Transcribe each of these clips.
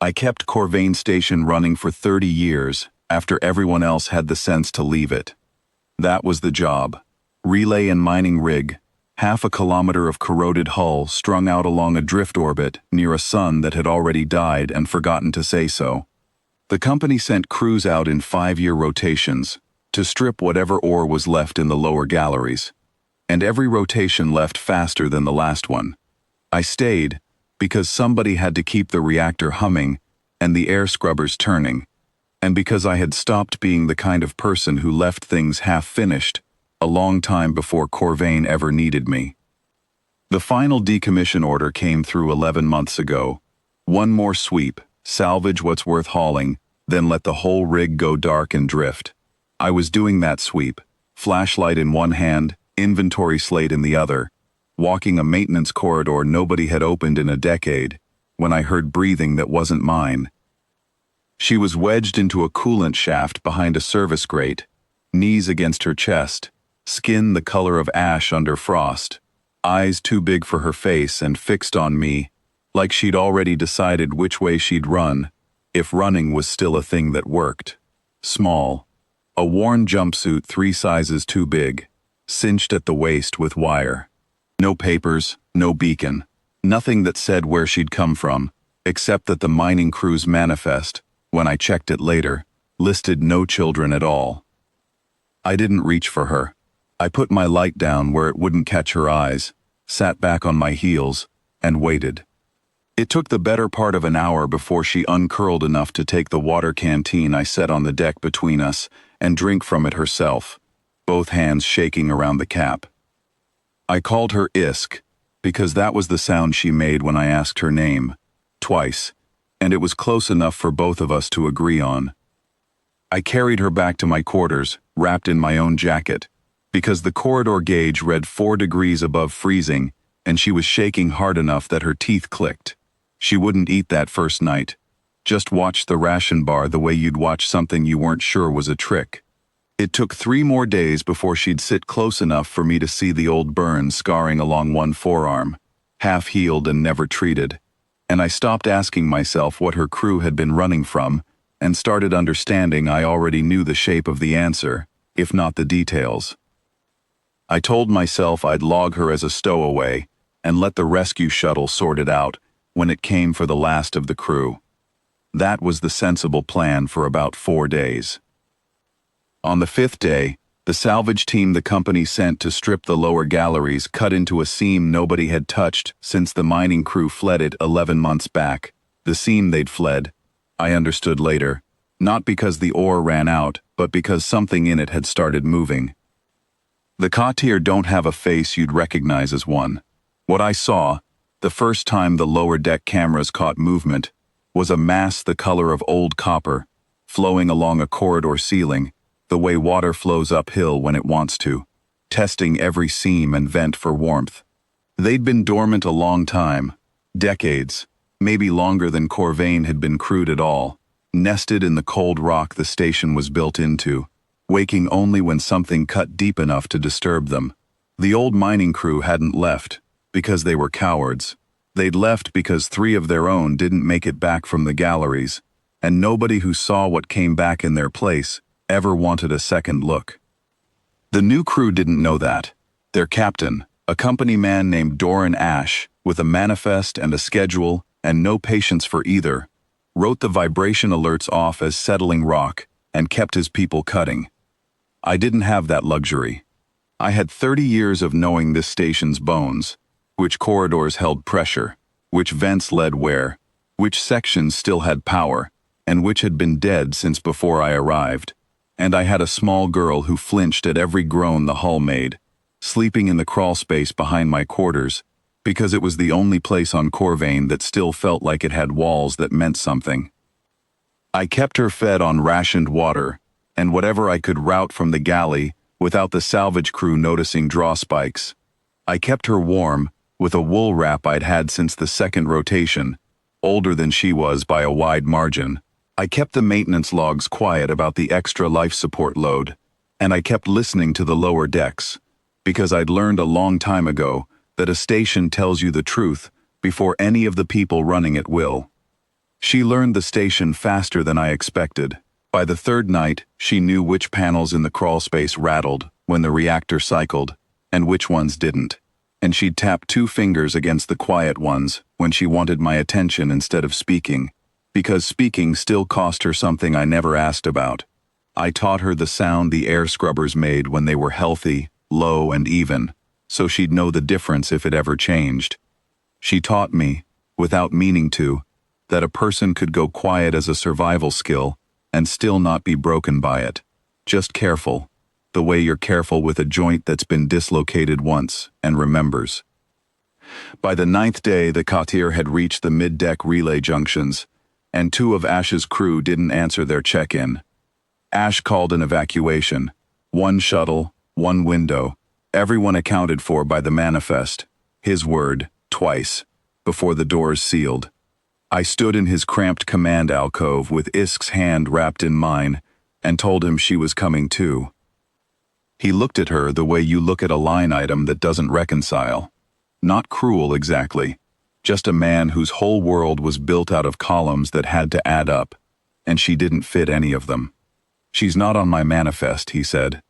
I kept Corvane Station running for 30 years after everyone else had the sense to leave it. That was the job. Relay and mining rig, half a kilometer of corroded hull strung out along a drift orbit near a sun that had already died and forgotten to say so. The company sent crews out in 5-year rotations to strip whatever ore was left in the lower galleries, and every rotation left faster than the last one. I stayed because somebody had to keep the reactor humming and the air scrubbers turning, and because I had stopped being the kind of person who left things half-finished a long time before Corvane ever needed me. The final decommission order came through 11 months ago. One more sweep, salvage what's worth hauling, then let the whole rig go dark and drift. I was doing that sweep, flashlight in one hand, inventory slate in the other, walking a maintenance corridor nobody had opened in a decade, when I heard breathing that wasn't mine. She was wedged into a coolant shaft behind a service grate, knees against her chest, skin the color of ash under frost, eyes too big for her face and fixed on me, like she'd already decided which way she'd run, if running was still a thing that worked. Small. A worn jumpsuit 3 sizes too big, cinched at the waist with wire. No papers, no beacon, nothing that said where she'd come from, except that the mining crew's manifest, when I checked it later, listed no children at all. I didn't reach for her. I put my light down where it wouldn't catch her eyes, sat back on my heels, and waited. It took the better part of an hour before she uncurled enough to take the water canteen I set on the deck between us and drink from it herself, both hands shaking around the cap. I called her Isk, because that was the sound she made when I asked her name, twice, and it was close enough for both of us to agree on. I carried her back to my quarters, wrapped in my own jacket, because the corridor gauge read 4 degrees above freezing, and she was shaking hard enough that her teeth clicked. She wouldn't eat that first night. Just watch the ration bar the way you'd watch something you weren't sure was a trick. It took 3 more days before she'd sit close enough for me to see the old burn scarring along one forearm, half-healed and never treated, and I stopped asking myself what her crew had been running from, and started understanding I already knew the shape of the answer, if not the details. I told myself I'd log her as a stowaway, and let the rescue shuttle sort it out when it came for the last of the crew. That was the sensible plan for about 4 days. On the 5th day, the salvage team the company sent to strip the lower galleries cut into a seam nobody had touched since the mining crew fled it 11 months back. The seam they'd fled, I understood later, not because the ore ran out, but because something in it had started moving. The Katir don't have a face you'd recognize as one. What I saw, the first time the lower deck cameras caught movement, was a mass the color of old copper, flowing along a corridor ceiling, the way water flows uphill when it wants to, testing every seam and vent for warmth. They'd been dormant a long time, decades, maybe longer than Corvane had been crewed at all, nested in the cold rock the station was built into, waking only when something cut deep enough to disturb them. The old mining crew hadn't left because they were cowards. They'd left because 3 of their own didn't make it back from the galleries, and nobody who saw what came back in their place ever wanted a second look. The new crew didn't know that. Their captain, a company man named Doran Ash, with a manifest and a schedule and no patience for either, wrote the vibration alerts off as settling rock and kept his people cutting. I didn't have that luxury. I had 30 years of knowing this station's bones, which corridors held pressure, which vents led where, which sections still had power, and which had been dead since before I arrived. And I had a small girl who flinched at every groan the hull made, sleeping in the crawl space behind my quarters, because it was the only place on Corvane that still felt like it had walls that meant something. I kept her fed on rationed water, and whatever I could route from the galley without the salvage crew noticing draw spikes. I kept her warm with a wool wrap I'd had since the 2nd rotation, older than she was by a wide margin. I kept the maintenance logs quiet about the extra life support load, and I kept listening to the lower decks, because I'd learned a long time ago that a station tells you the truth before any of the people running it will. She learned the station faster than I expected. By the third night, she knew which panels in the crawlspace rattled when the reactor cycled, and which ones didn't. And she'd tap 2 fingers against the quiet ones when she wanted my attention instead of speaking, because speaking still cost her something I never asked about. I taught her the sound the air scrubbers made when they were healthy, low, and even, so she'd know the difference if it ever changed. She taught me, without meaning to, that a person could go quiet as a survival skill and still not be broken by it. Just careful, the way you're careful with a joint that's been dislocated once and remembers. By the 9th day, the Katir had reached the mid-deck relay junctions, and 2 of Ash's crew didn't answer their check-in. Ash called an evacuation. 1 shuttle, 1 window, everyone accounted for by the manifest. His word, twice, before the doors sealed. I stood in his cramped command alcove with Isk's hand wrapped in mine and told him she was coming too. He looked at her the way you look at a line item that doesn't reconcile. Not cruel exactly, just a man whose whole world was built out of columns that had to add up, and she didn't fit any of them. She's not on my manifest, he said.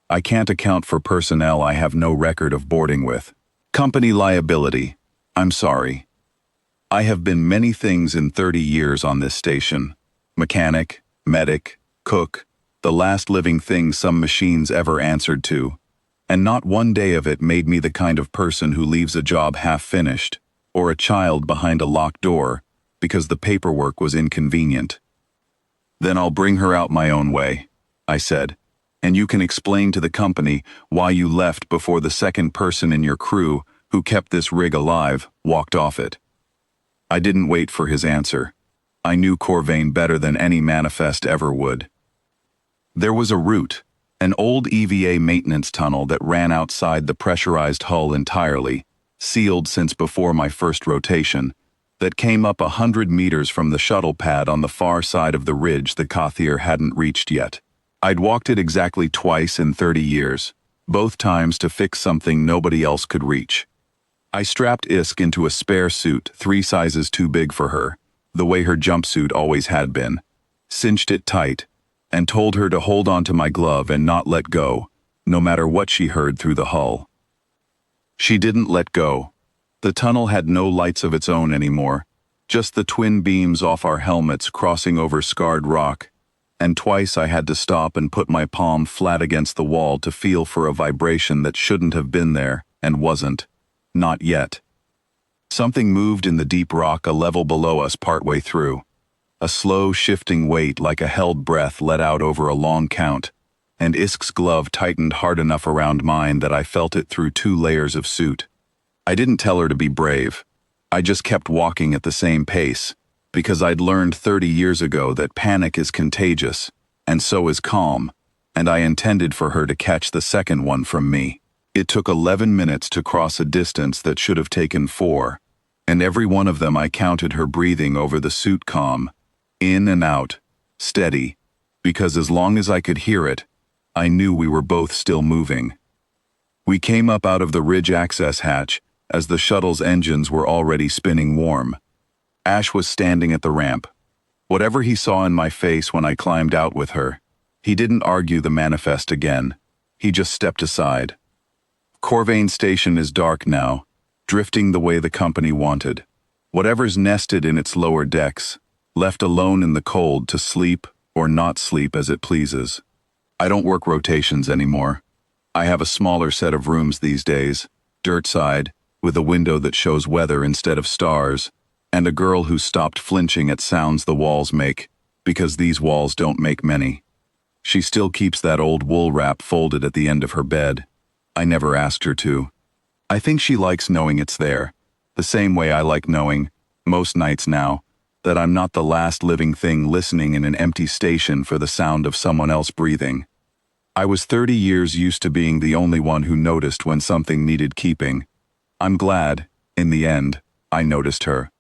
I can't account for personnel I have no record of boarding with. Company liability. I'm sorry. I have been many things in 30 years on this station. Mechanic, medic, cook, the last living thing some machines ever answered to. And not one day of it made me the kind of person who leaves a job half-finished, or a child behind a locked door, because the paperwork was inconvenient. Then I'll bring her out my own way, I said, and you can explain to the company why you left before the second person in your crew who kept this rig alive walked off it. I didn't wait for his answer. I knew Corvane better than any manifest ever would. There was a route, an old EVA maintenance tunnel that ran outside the pressurized hull entirely, sealed since before my first rotation, that came up 100 meters from the shuttle pad on the far side of the ridge the Kathir hadn't reached yet. I'd walked it exactly twice in 30 years, both times to fix something nobody else could reach. I strapped Isk into a spare suit 3 sizes too big for her, the way her jumpsuit always had been, cinched it tight, and told her to hold onto my glove and not let go, no matter what she heard through the hull. She didn't let go. The tunnel had no lights of its own anymore, just the twin beams off our helmets crossing over scarred rock, and twice I had to stop and put my palm flat against the wall to feel for a vibration that shouldn't have been there and wasn't. Not yet. Something moved in the deep rock a level below us partway through. A slow, shifting weight like a held breath let out over a long count, and Isk's glove tightened hard enough around mine that I felt it through 2 layers of suit. I didn't tell her to be brave. I just kept walking at the same pace, because I'd learned 30 years ago that panic is contagious, and so is calm, and I intended for her to catch the second one from me. It took 11 minutes to cross a distance that should have taken 4, and every one of them I counted her breathing over the suit comm, in and out, steady, because as long as I could hear it, I knew we were both still moving. We came up out of the ridge access hatch as the shuttle's engines were already spinning warm. Ash was standing at the ramp. Whatever he saw in my face when I climbed out with her, he didn't argue the manifest again. He just stepped aside. Corvane Station is dark now, drifting the way the company wanted. Whatever's nested in its lower decks, left alone in the cold to sleep or not sleep as it pleases. I don't work rotations anymore. I have a smaller set of rooms these days, dirt side, with a window that shows weather instead of stars, and a girl who stopped flinching at sounds the walls make, because these walls don't make many. She still keeps that old wool wrap folded at the end of her bed. I never asked her to. I think she likes knowing it's there, the same way I like knowing, most nights now, that I'm not the last living thing listening in an empty station for the sound of someone else breathing. I was 30 years used to being the only one who noticed when something needed keeping. I'm glad, in the end, I noticed her.